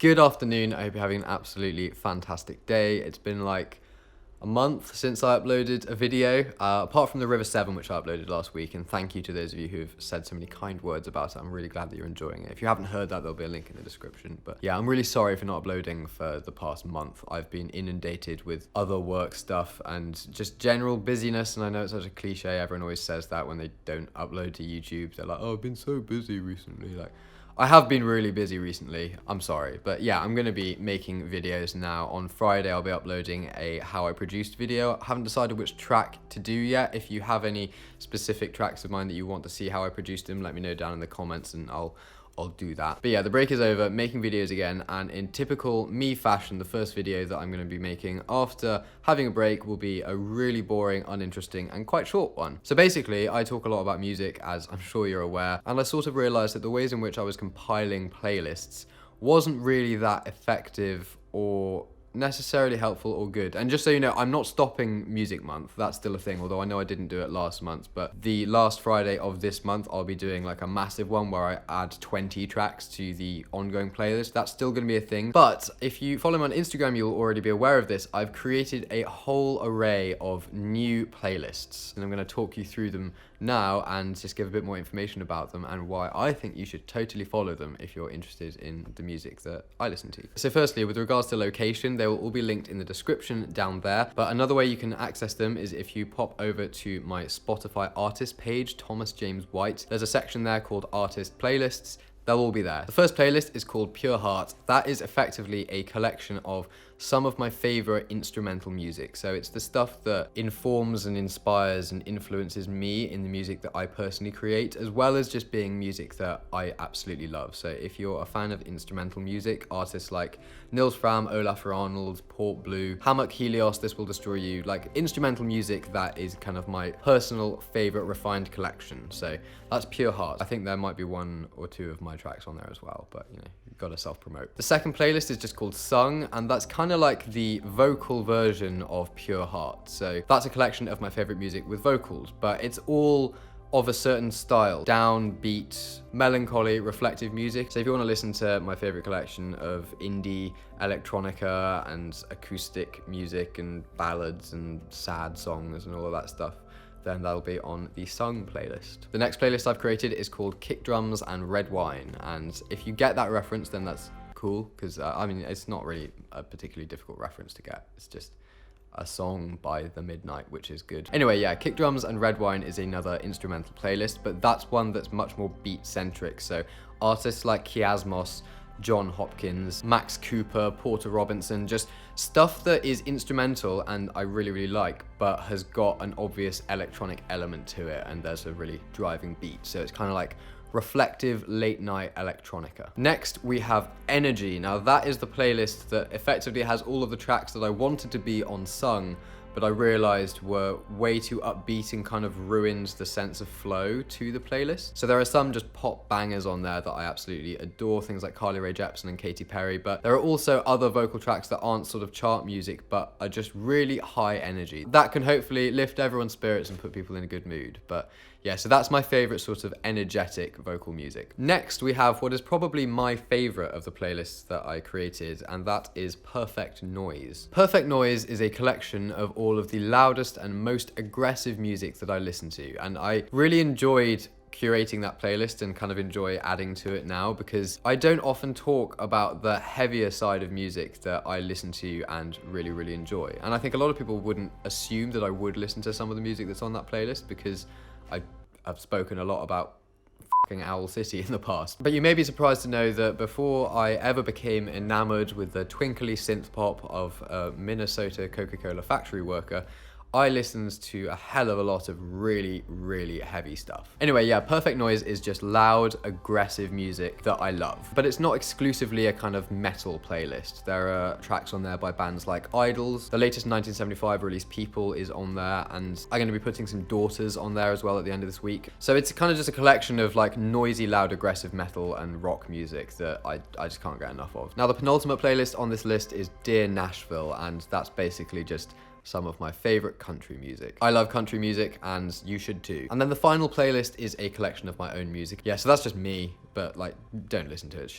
Good afternoon. I hope you're having an absolutely fantastic day. It's been like a month since I uploaded a video, apart from the River 7, which I uploaded last week, and thank you to those of you who've said so many kind words about it. I'm really glad that you're enjoying it. If you haven't heard that, there'll be a link in the description. But yeah, I'm really sorry for not uploading for the past month. I've been inundated with other work stuff and just general busyness, and I know it's such a cliche. Everyone always says that when they don't upload to YouTube. They're like, oh, I've been so busy recently. Like, I have been really busy recently, I'm sorry, but yeah, I'm going to be making videos now. On Friday, I'll be uploading a how I produced video. I haven't decided which track to do yet. If you have any specific tracks of mine that you want to see how I produced them, let me know down in the comments and I'll do that. But yeah, the break is over, making videos again, and in typical me fashion, the first video that I'm going to be making after having a break will be a really boring, uninteresting, and quite short one. So basically, I talk a lot about music, as I'm sure you're aware, and I sort of realized that the ways in which I was compiling playlists wasn't really that effective or necessarily helpful or good. And just so you know, I'm not stopping Music Month. That's still a thing, although I know I didn't do it last month. But the last Friday of this month, I'll be doing like a massive one where I add 20 tracks to the ongoing playlist. That's still going to be a thing. But if you follow me on Instagram, you'll already be aware of this. I've created a whole array of new playlists, and I'm going to talk you through them now and just give a bit more information about them and why I think you should totally follow them if you're interested in the music that I listen to. So firstly, with regards to location, they will all be linked in the description down there. But another way you can access them is if you pop over to my Spotify artist page, Thomas James White. There's a section there called Artist Playlists. They'll all be there. The first playlist is called Pure Heart. That is effectively a collection of some of my favorite instrumental music. So it's the stuff that informs and inspires and influences me in the music that I personally create, as well as just being music that I absolutely love. So if you're a fan of instrumental music, artists like Nils Fram, Olafur Arnalds, Port Blue, Hammock Helios, This Will Destroy You, like instrumental music, that is kind of my personal favorite refined collection. So that's Pure Heart. I think there might be one or two of my tracks on there as well, but you know, you've got to self-promote. The second playlist is just called Sung, and that's kind of like the vocal version of Pure Heart. So that's a collection of my favorite music with vocals, but it's all of a certain style: downbeat, melancholy, reflective music. So if you want to listen to my favorite collection of indie, electronica, and acoustic music, and ballads, and sad songs, and all of that stuff, then that'll be on the Sung playlist. The next playlist I've created is called Kick Drums and Red Wine, and if you get that reference, then that's cool, because I mean, it's not really a particularly difficult reference to get. It's just a song by The Midnight, which is good. Anyway, yeah, Kick Drums and Red Wine is another instrumental playlist, but that's one that's much more beat-centric. So artists like Kiasmos, John Hopkins, Max Cooper, Porter Robinson, just stuff that is instrumental and I really, really like, but has got an obvious electronic element to it, and there's a really driving beat. So it's kind of like reflective late night electronica. Next, we have Energy. Now that is the playlist that effectively has all of the tracks that I wanted to be on Sung, but I realized were way too upbeat and kind of ruins the sense of flow to the playlist. So there are some just pop bangers on there that I absolutely adore, things like Carly Rae Jepsen and Katy Perry, but there are also other vocal tracks that aren't sort of chart music, but are just really high energy. That can hopefully lift everyone's spirits and put people in a good mood. But yeah, so that's my favorite sort of energetic vocal music. Next, we have what is probably my favorite of the playlists that I created, and that is Perfect Noise. Perfect Noise is a collection of all of the loudest and most aggressive music that I listen to, and I really enjoyed curating that playlist and kind of enjoy adding to it now, because I don't often talk about the heavier side of music that I listen to and really, really enjoy. And I think a lot of people wouldn't assume that I would listen to some of the music that's on that playlist, because I've spoken a lot about fucking Owl City in the past. But you may be surprised to know that before I ever became enamored with the twinkly synth pop of a Minnesota Coca-Cola factory worker, I listened to a hell of a lot of really, really heavy stuff. Anyway, yeah, Perfect Noise is just loud, aggressive music that I love. But it's not exclusively a kind of metal playlist. There are tracks on there by bands like Idols. The latest 1975 release, People, is on there, and I'm going to be putting some Daughters on there as well at the end of this week. So it's kind of just a collection of like noisy, loud, aggressive metal and rock music that I just can't get enough of. Now, the penultimate playlist on this list is Dear Nashville, and that's basically just some of my favorite country music. I love country music, and you should too. And then the final playlist is a collection of my own music. Yeah, so that's just me, but like, don't listen to it.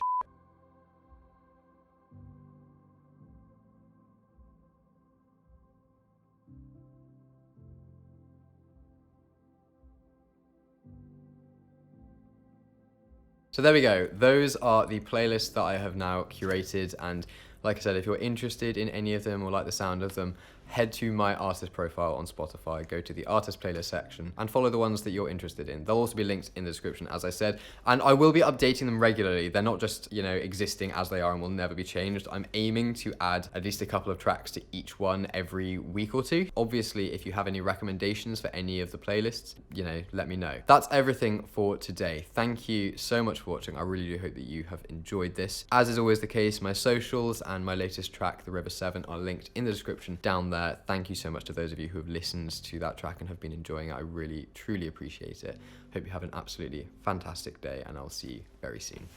So there we go. Those are the playlists that I have now curated. And like I said, if you're interested in any of them or like the sound of them, head to my artist profile on Spotify, go to the artist playlist section and follow the ones that you're interested in. They'll also be linked in the description, as I said, and I will be updating them regularly. They're not just, you know, existing as they are and will never be changed. I'm aiming to add at least a couple of tracks to each one every week or two. Obviously, if you have any recommendations for any of the playlists, you know, let me know. That's everything for today. Thank you so much for watching. I really do hope that you have enjoyed this. As is always the case, my socials and my latest track, The River 7, are linked in the description down there. Thank you so much to those of you who have listened to that track and have been enjoying it. I really, truly appreciate it. Hope you have an absolutely fantastic day, and I'll see you very soon.